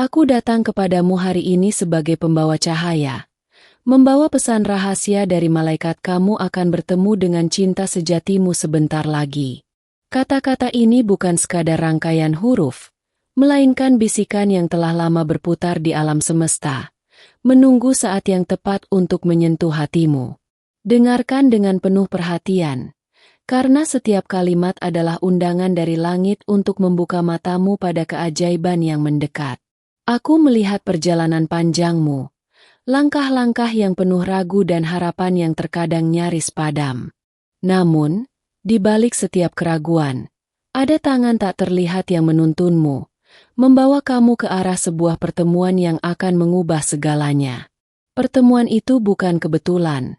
Aku datang kepadamu hari ini sebagai pembawa cahaya, membawa pesan rahasia dari malaikat. Kamu akan bertemu dengan cinta sejatimu sebentar lagi. Kata-kata ini bukan sekadar rangkaian huruf, melainkan bisikan yang telah lama berputar di alam semesta, menunggu saat yang tepat untuk menyentuh hatimu. Dengarkan dengan penuh perhatian, karena setiap kalimat adalah undangan dari langit untuk membuka matamu pada keajaiban yang mendekat. Aku melihat perjalanan panjangmu, langkah-langkah yang penuh ragu dan harapan yang terkadang nyaris padam. Namun, di balik setiap keraguan, ada tangan tak terlihat yang menuntunmu, membawa kamu ke arah sebuah pertemuan yang akan mengubah segalanya. Pertemuan itu bukan kebetulan,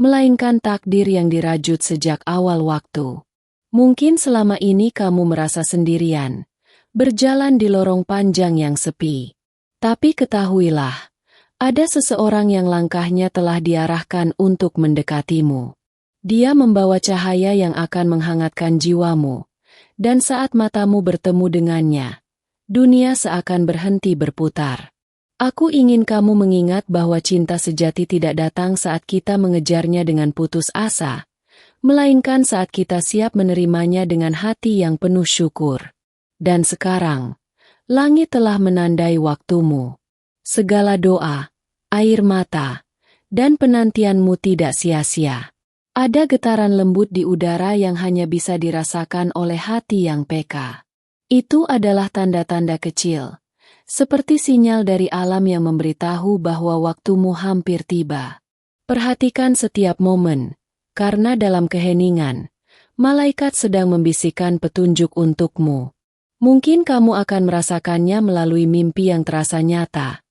melainkan takdir yang dirajut sejak awal waktu. Mungkin selama ini kamu merasa sendirian, berjalan di lorong panjang yang sepi. Tapi ketahuilah, ada seseorang yang langkahnya telah diarahkan untuk mendekatimu. Dia membawa cahaya yang akan menghangatkan jiwamu, dan saat matamu bertemu dengannya, dunia seakan berhenti berputar. Aku ingin kamu mengingat bahwa cinta sejati tidak datang saat kita mengejarnya dengan putus asa, melainkan saat kita siap menerimanya dengan hati yang penuh syukur. Dan sekarang, langit telah menandai waktumu. Segala doa, air mata, dan penantianmu tidak sia-sia. Ada getaran lembut di udara yang hanya bisa dirasakan oleh hati yang peka. Itu adalah tanda-tanda kecil, seperti sinyal dari alam yang memberitahu bahwa waktumu hampir tiba. Perhatikan setiap momen, karena dalam keheningan, malaikat sedang membisikkan petunjuk untukmu. Mungkin kamu akan merasakannya melalui mimpi yang terasa nyata,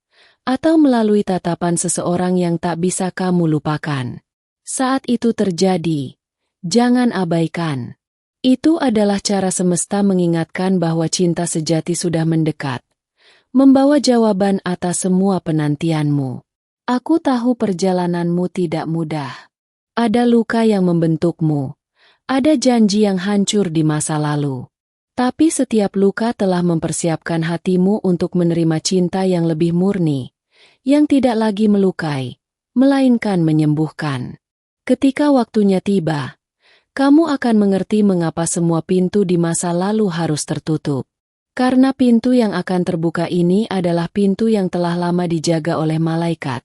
atau melalui tatapan seseorang yang tak bisa kamu lupakan. Saat itu terjadi, jangan abaikan. Itu adalah cara semesta mengingatkan bahwa cinta sejati sudah mendekat, membawa jawaban atas semua penantianmu. Aku tahu perjalananmu tidak mudah. Ada luka yang membentukmu, ada janji yang hancur di masa lalu. Tapi setiap luka telah mempersiapkan hatimu untuk menerima cinta yang lebih murni, yang tidak lagi melukai, melainkan menyembuhkan. Ketika waktunya tiba, kamu akan mengerti mengapa semua pintu di masa lalu harus tertutup. Karena pintu yang akan terbuka ini adalah pintu yang telah lama dijaga oleh malaikat.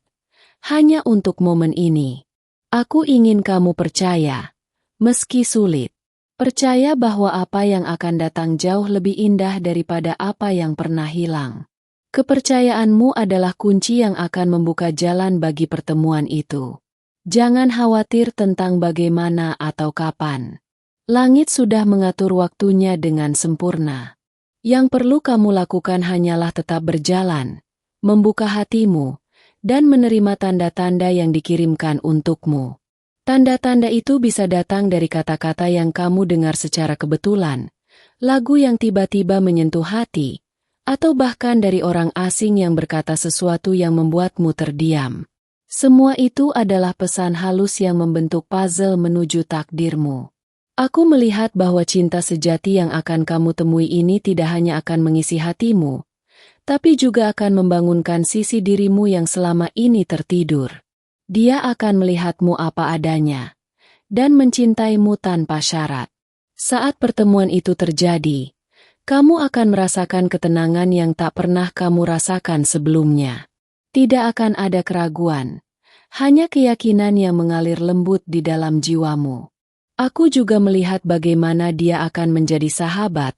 Hanya untuk momen ini. Aku ingin kamu percaya, meski sulit. Percaya bahwa apa yang akan datang jauh lebih indah daripada apa yang pernah hilang. Kepercayaanmu adalah kunci yang akan membuka jalan bagi pertemuan itu. Jangan khawatir tentang bagaimana atau kapan. Langit sudah mengatur waktunya dengan sempurna. Yang perlu kamu lakukan hanyalah tetap berjalan, membuka hatimu, dan menerima tanda-tanda yang dikirimkan untukmu. Tanda-tanda itu bisa datang dari kata-kata yang kamu dengar secara kebetulan, lagu yang tiba-tiba menyentuh hati, atau bahkan dari orang asing yang berkata sesuatu yang membuatmu terdiam. Semua itu adalah pesan halus yang membentuk puzzle menuju takdirmu. Aku melihat bahwa cinta sejati yang akan kamu temui ini tidak hanya akan mengisi hatimu, tapi juga akan membangunkan sisi dirimu yang selama ini tertidur. Dia akan melihatmu apa adanya, dan mencintaimu tanpa syarat. Saat pertemuan itu terjadi, kamu akan merasakan ketenangan yang tak pernah kamu rasakan sebelumnya. Tidak akan ada keraguan, hanya keyakinan yang mengalir lembut di dalam jiwamu. Aku juga melihat bagaimana dia akan menjadi sahabat,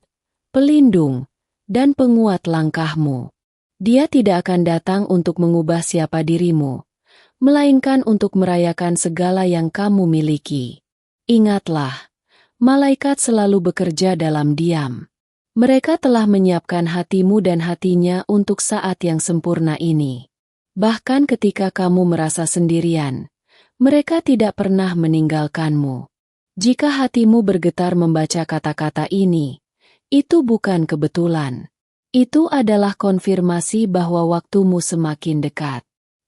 pelindung, dan penguat langkahmu. Dia tidak akan datang untuk mengubah siapa dirimu, melainkan untuk merayakan segala yang kamu miliki. Ingatlah, malaikat selalu bekerja dalam diam. Mereka telah menyiapkan hatimu dan hatinya untuk saat yang sempurna ini. Bahkan ketika kamu merasa sendirian, mereka tidak pernah meninggalkanmu. Jika hatimu bergetar membaca kata-kata ini, itu bukan kebetulan. Itu adalah konfirmasi bahwa waktumu semakin dekat.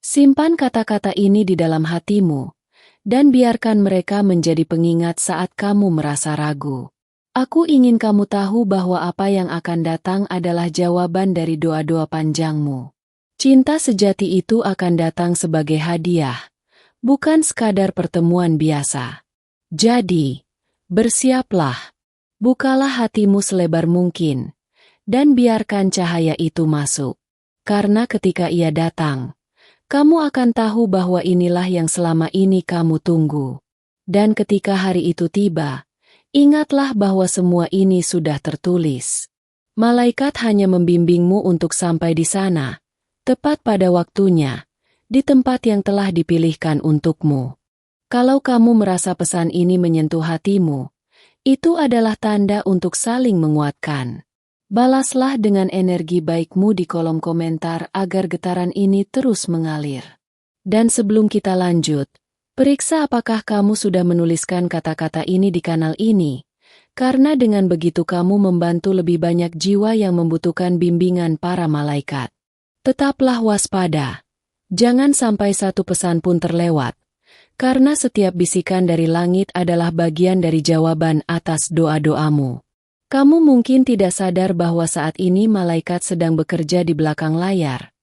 Simpan kata-kata ini di dalam hatimu, dan biarkan mereka menjadi pengingat saat kamu merasa ragu. Aku ingin kamu tahu bahwa apa yang akan datang adalah jawaban dari doa-doa panjangmu. Cinta sejati itu akan datang sebagai hadiah, bukan sekadar pertemuan biasa. Jadi, bersiaplah. Bukalah hatimu selebar mungkin, dan biarkan cahaya itu masuk. Karena ketika ia datang, kamu akan tahu bahwa inilah yang selama ini kamu tunggu. Dan ketika hari itu tiba, ingatlah bahwa semua ini sudah tertulis. Malaikat hanya membimbingmu untuk sampai di sana, tepat pada waktunya, di tempat yang telah dipilihkan untukmu. Kalau kamu merasa pesan ini menyentuh hatimu, itu adalah tanda untuk saling menguatkan. Balaslah dengan energi baikmu di kolom komentar agar getaran ini terus mengalir. Dan sebelum kita lanjut, periksa apakah kamu sudah menuliskan kata-kata ini di kanal ini, karena dengan begitu kamu membantu lebih banyak jiwa yang membutuhkan bimbingan para malaikat. Tetaplah waspada. Jangan sampai satu pesan pun terlewat, karena setiap bisikan dari langit adalah bagian dari jawaban atas doa-doamu. Kamu mungkin tidak sadar bahwa saat ini malaikat sedang bekerja di belakang layar,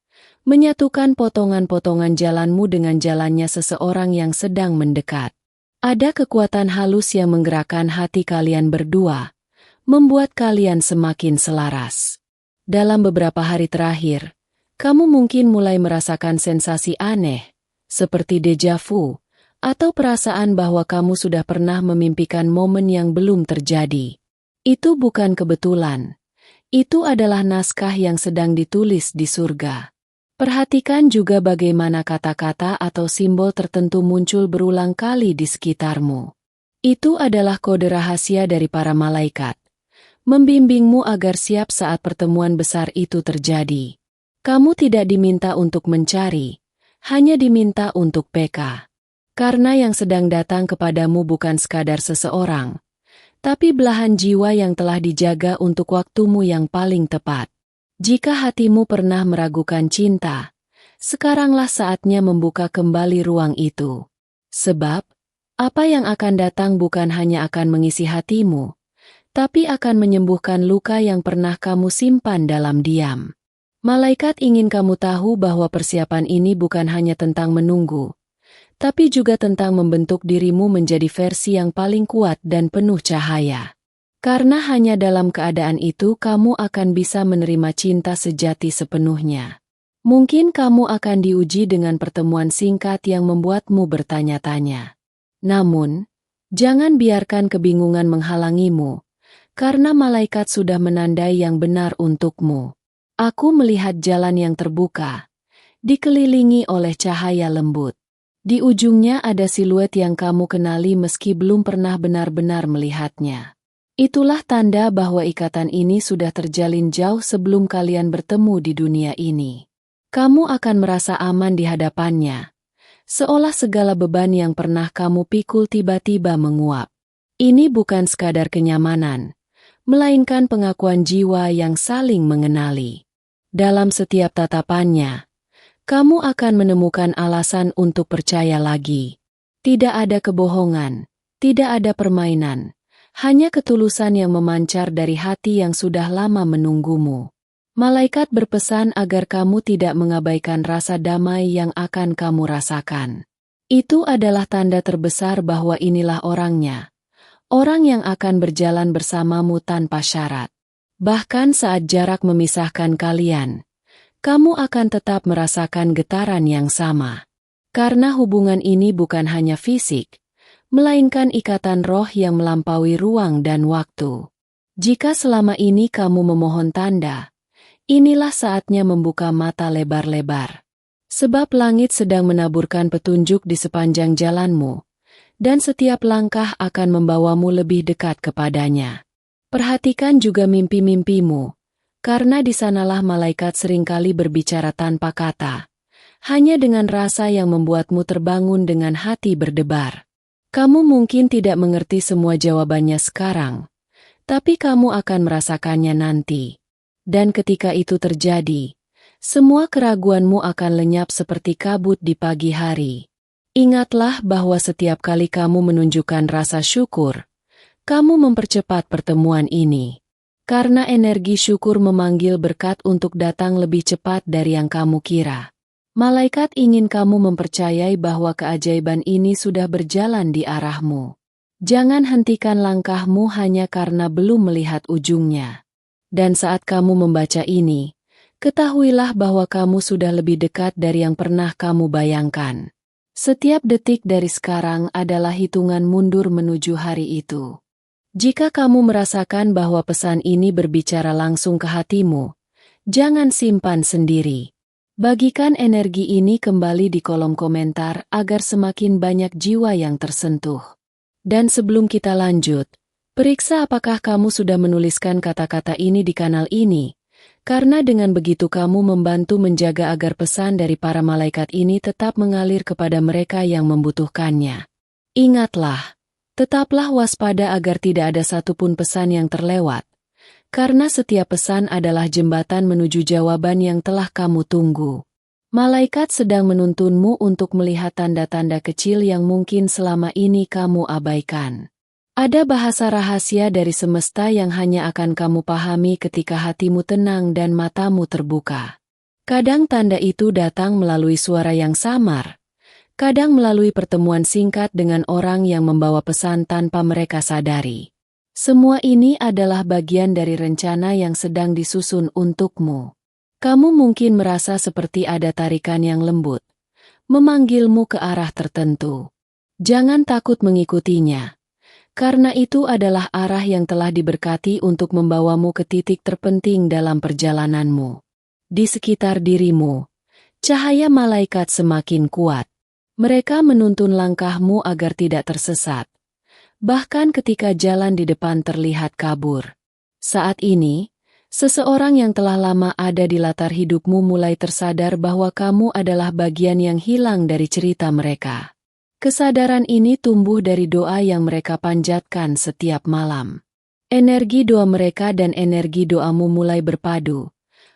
menyatukan potongan-potongan jalanmu dengan jalannya seseorang yang sedang mendekat. Ada kekuatan halus yang menggerakkan hati kalian berdua, membuat kalian semakin selaras. Dalam beberapa hari terakhir, kamu mungkin mulai merasakan sensasi aneh, seperti deja vu, atau perasaan bahwa kamu sudah pernah memimpikan momen yang belum terjadi. Itu bukan kebetulan. Itu adalah naskah yang sedang ditulis di surga. Perhatikan juga bagaimana kata-kata atau simbol tertentu muncul berulang kali di sekitarmu. Itu adalah kode rahasia dari para malaikat, membimbingmu agar siap saat pertemuan besar itu terjadi. Kamu tidak diminta untuk mencari, hanya diminta untuk peka. Karena yang sedang datang kepadamu bukan sekadar seseorang, tapi belahan jiwa yang telah dijaga untuk waktumu yang paling tepat. Jika hatimu pernah meragukan cinta, sekaranglah saatnya membuka kembali ruang itu. Sebab, apa yang akan datang bukan hanya akan mengisi hatimu, tapi akan menyembuhkan luka yang pernah kamu simpan dalam diam. Malaikat ingin kamu tahu bahwa persiapan ini bukan hanya tentang menunggu, tapi juga tentang membentuk dirimu menjadi versi yang paling kuat dan penuh cahaya. Karena hanya dalam keadaan itu kamu akan bisa menerima cinta sejati sepenuhnya. Mungkin kamu akan diuji dengan pertemuan singkat yang membuatmu bertanya-tanya. Namun, jangan biarkan kebingungan menghalangimu, karena malaikat sudah menandai yang benar untukmu. Aku melihat jalan yang terbuka, dikelilingi oleh cahaya lembut. Di ujungnya ada siluet yang kamu kenali meski belum pernah benar-benar melihatnya. Itulah tanda bahwa ikatan ini sudah terjalin jauh sebelum kalian bertemu di dunia ini. Kamu akan merasa aman di hadapannya, seolah segala beban yang pernah kamu pikul tiba-tiba menguap. Ini bukan sekadar kenyamanan, melainkan pengakuan jiwa yang saling mengenali. Dalam setiap tatapannya, kamu akan menemukan alasan untuk percaya lagi. Tidak ada kebohongan, tidak ada permainan, hanya ketulusan yang memancar dari hati yang sudah lama menunggumu. Malaikat berpesan agar kamu tidak mengabaikan rasa damai yang akan kamu rasakan. Itu adalah tanda terbesar bahwa inilah orangnya, orang yang akan berjalan bersamamu tanpa syarat. Bahkan saat jarak memisahkan kalian, kamu akan tetap merasakan getaran yang sama. Karena hubungan ini bukan hanya fisik, melainkan ikatan roh yang melampaui ruang dan waktu. Jika selama ini kamu memohon tanda, inilah saatnya membuka mata lebar-lebar. Sebab langit sedang menaburkan petunjuk di sepanjang jalanmu, dan setiap langkah akan membawamu lebih dekat kepadanya. Perhatikan juga mimpi-mimpimu, karena di sanalah malaikat seringkali berbicara tanpa kata, hanya dengan rasa yang membuatmu terbangun dengan hati berdebar. Kamu mungkin tidak mengerti semua jawabannya sekarang, tapi kamu akan merasakannya nanti. Dan ketika itu terjadi, semua keraguanmu akan lenyap seperti kabut di pagi hari. Ingatlah bahwa setiap kali kamu menunjukkan rasa syukur, Kamu mempercepat pertemuan ini. Karena energi syukur memanggil berkat untuk datang lebih cepat dari yang kamu kira. Malaikat ingin kamu mempercayai bahwa keajaiban ini sudah berjalan di arahmu. Jangan hentikan langkahmu hanya karena belum melihat ujungnya. Dan saat kamu membaca ini, ketahuilah bahwa kamu sudah lebih dekat dari yang pernah kamu bayangkan. Setiap detik dari sekarang adalah hitungan mundur menuju hari itu. Jika kamu merasakan bahwa pesan ini berbicara langsung ke hatimu, jangan simpan sendiri. Bagikan energi ini kembali di kolom komentar agar semakin banyak jiwa yang tersentuh. Dan sebelum kita lanjut, periksa apakah kamu sudah menuliskan kata-kata ini di kanal ini, karena dengan begitu kamu membantu menjaga agar pesan dari para malaikat ini tetap mengalir kepada mereka yang membutuhkannya. Ingatlah, tetaplah waspada agar tidak ada satupun pesan yang terlewat. Karena setiap pesan adalah jembatan menuju jawaban yang telah kamu tunggu. Malaikat sedang menuntunmu untuk melihat tanda-tanda kecil yang mungkin selama ini kamu abaikan. Ada bahasa rahasia dari semesta yang hanya akan kamu pahami ketika hatimu tenang dan matamu terbuka. Kadang tanda itu datang melalui suara yang samar. Kadang melalui pertemuan singkat dengan orang yang membawa pesan tanpa mereka sadari. Semua ini adalah bagian dari rencana yang sedang disusun untukmu. Kamu mungkin merasa seperti ada tarikan yang lembut, memanggilmu ke arah tertentu. Jangan takut mengikutinya, karena itu adalah arah yang telah diberkati untuk membawamu ke titik terpenting dalam perjalananmu. Di sekitar dirimu, cahaya malaikat semakin kuat. Mereka menuntun langkahmu agar tidak tersesat. Bahkan ketika jalan di depan terlihat kabur. Saat ini, seseorang yang telah lama ada di latar hidupmu mulai tersadar bahwa kamu adalah bagian yang hilang dari cerita mereka. Kesadaran ini tumbuh dari doa yang mereka panjatkan setiap malam. Energi doa mereka dan energi doamu mulai berpadu,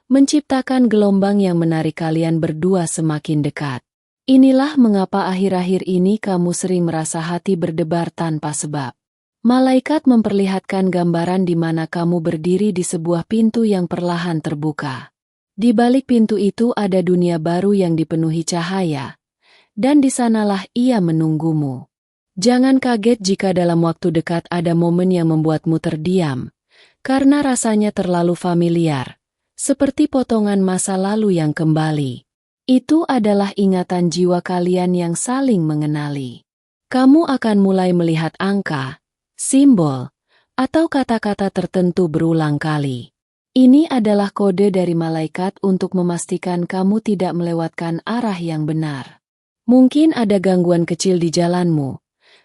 menciptakan gelombang yang menarik kalian berdua semakin dekat. Inilah mengapa akhir-akhir ini kamu sering merasa hati berdebar tanpa sebab. Malaikat memperlihatkan gambaran di mana kamu berdiri di sebuah pintu yang perlahan terbuka. Di balik pintu itu ada dunia baru yang dipenuhi cahaya, dan di sanalah ia menunggumu. Jangan kaget jika dalam waktu dekat ada momen yang membuatmu terdiam, karena rasanya terlalu familiar, seperti potongan masa lalu yang kembali. Itu adalah ingatan jiwa kalian yang saling mengenali. Kamu akan mulai melihat angka, simbol, atau kata-kata tertentu berulang kali. Ini adalah kode dari malaikat untuk memastikan kamu tidak melewatkan arah yang benar. Mungkin ada gangguan kecil di jalanmu,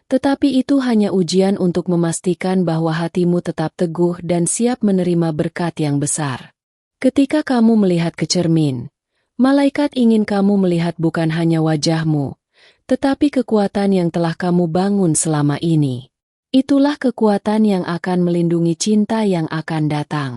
tetapi itu hanya ujian untuk memastikan bahwa hatimu tetap teguh dan siap menerima berkat yang besar. Ketika kamu melihat ke cermin, malaikat ingin kamu melihat bukan hanya wajahmu, tetapi kekuatan yang telah kamu bangun selama ini. Itulah kekuatan yang akan melindungi cinta yang akan datang.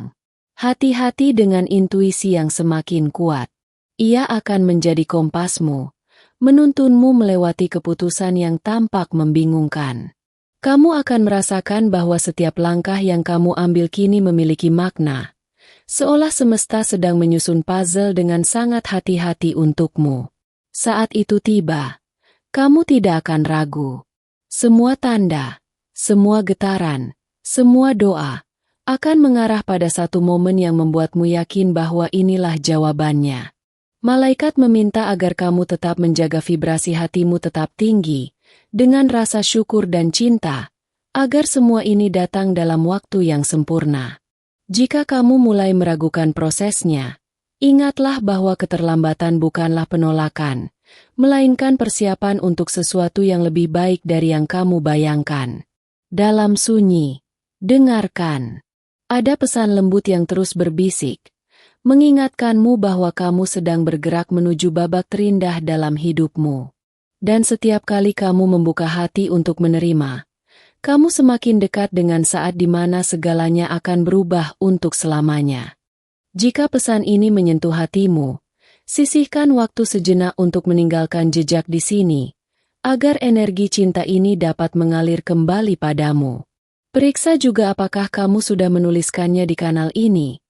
Hati-hati dengan intuisi yang semakin kuat. Ia akan menjadi kompasmu, menuntunmu melewati keputusan yang tampak membingungkan. Kamu akan merasakan bahwa setiap langkah yang kamu ambil kini memiliki makna. Seolah semesta sedang menyusun puzzle dengan sangat hati-hati untukmu. Saat itu tiba, kamu tidak akan ragu. Semua tanda, semua getaran, semua doa, akan mengarah pada satu momen yang membuatmu yakin bahwa inilah jawabannya. Malaikat meminta agar kamu tetap menjaga vibrasi hatimu tetap tinggi, dengan rasa syukur dan cinta, agar semua ini datang dalam waktu yang sempurna. Jika kamu mulai meragukan prosesnya, ingatlah bahwa keterlambatan bukanlah penolakan, melainkan persiapan untuk sesuatu yang lebih baik dari yang kamu bayangkan. Dalam sunyi, dengarkan. Ada pesan lembut yang terus berbisik, mengingatkanmu bahwa kamu sedang bergerak menuju babak terindah dalam hidupmu. Dan setiap kali kamu membuka hati untuk menerima, kamu semakin dekat dengan saat di mana segalanya akan berubah untuk selamanya. Jika pesan ini menyentuh hatimu, sisihkan waktu sejenak untuk meninggalkan jejak di sini, agar energi cinta ini dapat mengalir kembali padamu. Periksa juga apakah kamu sudah menuliskannya di kanal ini,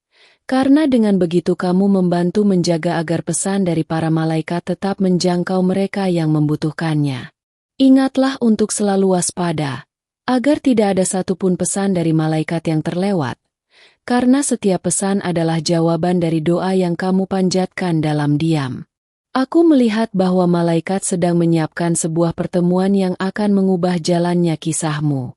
karena dengan begitu kamu membantu menjaga agar pesan dari para malaikat tetap menjangkau mereka yang membutuhkannya. Ingatlah untuk selalu waspada, agar tidak ada satupun pesan dari malaikat yang terlewat, karena setiap pesan adalah jawaban dari doa yang kamu panjatkan dalam diam. Aku melihat bahwa malaikat sedang menyiapkan sebuah pertemuan yang akan mengubah jalannya kisahmu.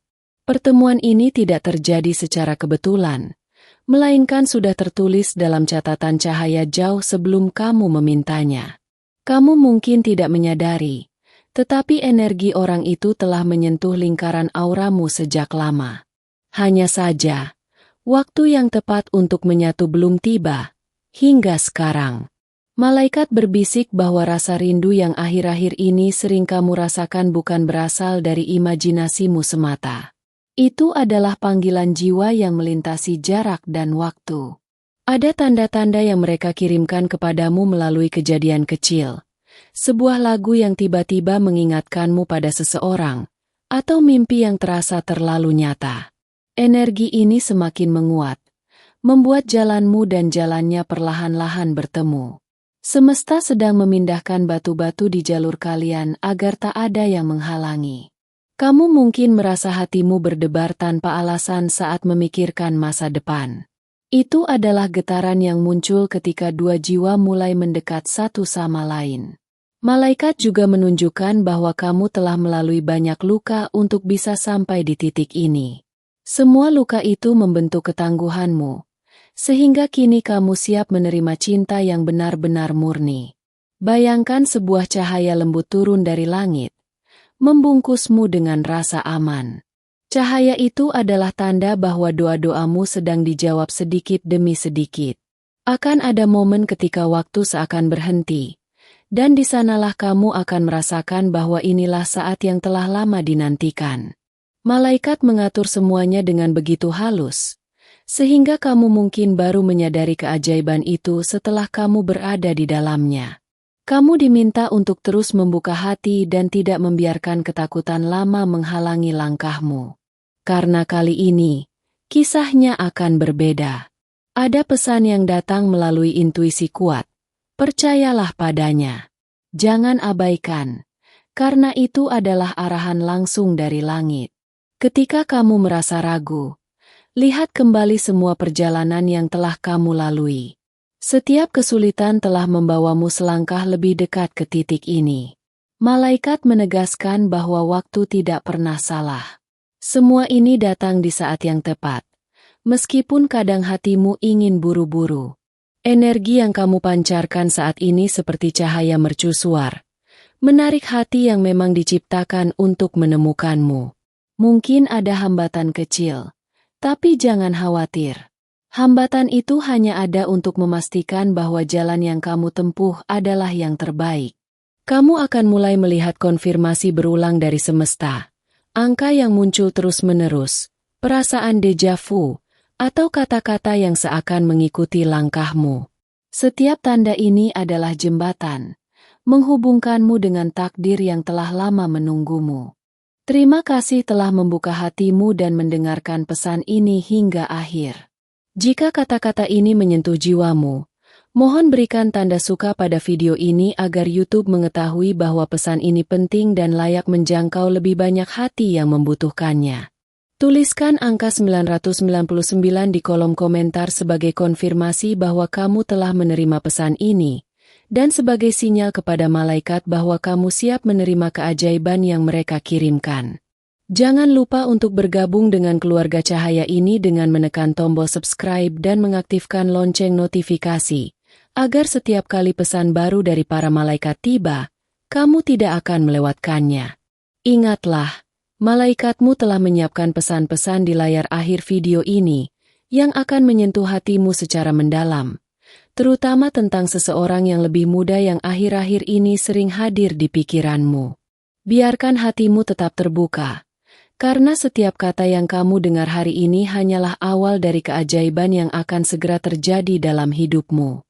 Pertemuan ini tidak terjadi secara kebetulan, melainkan sudah tertulis dalam catatan cahaya jauh sebelum kamu memintanya. Kamu mungkin tidak menyadari, tetapi energi orang itu telah menyentuh lingkaran auramu sejak lama. Hanya saja, waktu yang tepat untuk menyatu belum tiba, hingga sekarang. Malaikat berbisik bahwa rasa rindu yang akhir-akhir ini sering kamu rasakan bukan berasal dari imajinasimu semata. Itu adalah panggilan jiwa yang melintasi jarak dan waktu. Ada tanda-tanda yang mereka kirimkan kepadamu melalui kejadian kecil. Sebuah lagu yang tiba-tiba mengingatkanmu pada seseorang, atau mimpi yang terasa terlalu nyata. Energi ini semakin menguat, membuat jalanmu dan jalannya perlahan-lahan bertemu. Semesta sedang memindahkan batu-batu di jalur kalian agar tak ada yang menghalangi. Kamu mungkin merasa hatimu berdebar tanpa alasan saat memikirkan masa depan. Itu adalah getaran yang muncul ketika dua jiwa mulai mendekat satu sama lain. Malaikat juga menunjukkan bahwa kamu telah melalui banyak luka untuk bisa sampai di titik ini. Semua luka itu membentuk ketangguhanmu, sehingga kini kamu siap menerima cinta yang benar-benar murni. Bayangkan sebuah cahaya lembut turun dari langit, membungkusmu dengan rasa aman. Cahaya itu adalah tanda bahwa doa-doamu sedang dijawab sedikit demi sedikit. Akan ada momen ketika waktu seakan berhenti, dan di sanalah kamu akan merasakan bahwa inilah saat yang telah lama dinantikan. Malaikat mengatur semuanya dengan begitu halus, sehingga kamu mungkin baru menyadari keajaiban itu setelah kamu berada di dalamnya. Kamu diminta untuk terus membuka hati dan tidak membiarkan ketakutan lama menghalangi langkahmu. Karena kali ini, kisahnya akan berbeda. Ada pesan yang datang melalui intuisi kuat. Percayalah padanya. Jangan abaikan, karena itu adalah arahan langsung dari langit. Ketika kamu merasa ragu, lihat kembali semua perjalanan yang telah kamu lalui. Setiap kesulitan telah membawamu selangkah lebih dekat ke titik ini. Malaikat menegaskan bahwa waktu tidak pernah salah. Semua ini datang di saat yang tepat, meskipun kadang hatimu ingin buru-buru. Energi yang kamu pancarkan saat ini seperti cahaya mercusuar, menarik hati yang memang diciptakan untuk menemukanmu. Mungkin ada hambatan kecil, tapi jangan khawatir. Hambatan itu hanya ada untuk memastikan bahwa jalan yang kamu tempuh adalah yang terbaik. Kamu akan mulai melihat konfirmasi berulang dari semesta, angka yang muncul terus-menerus, perasaan deja vu, atau kata-kata yang seakan mengikuti langkahmu. Setiap tanda ini adalah jembatan, menghubungkanmu dengan takdir yang telah lama menunggumu. Terima kasih telah membuka hatimu dan mendengarkan pesan ini hingga akhir. Jika kata-kata ini menyentuh jiwamu, mohon berikan tanda suka pada video ini agar YouTube mengetahui bahwa pesan ini penting dan layak menjangkau lebih banyak hati yang membutuhkannya. Tuliskan angka 999 di kolom komentar sebagai konfirmasi bahwa kamu telah menerima pesan ini, dan sebagai sinyal kepada malaikat bahwa kamu siap menerima keajaiban yang mereka kirimkan. Jangan lupa untuk bergabung dengan keluarga cahaya ini dengan menekan tombol subscribe dan mengaktifkan lonceng notifikasi, agar setiap kali pesan baru dari para malaikat tiba, kamu tidak akan melewatkannya. Ingatlah, malaikatmu telah menyiapkan pesan-pesan di layar akhir video ini, yang akan menyentuh hatimu secara mendalam, terutama tentang seseorang yang lebih muda yang akhir-akhir ini sering hadir di pikiranmu. Biarkan hatimu tetap terbuka, karena setiap kata yang kamu dengar hari ini hanyalah awal dari keajaiban yang akan segera terjadi dalam hidupmu.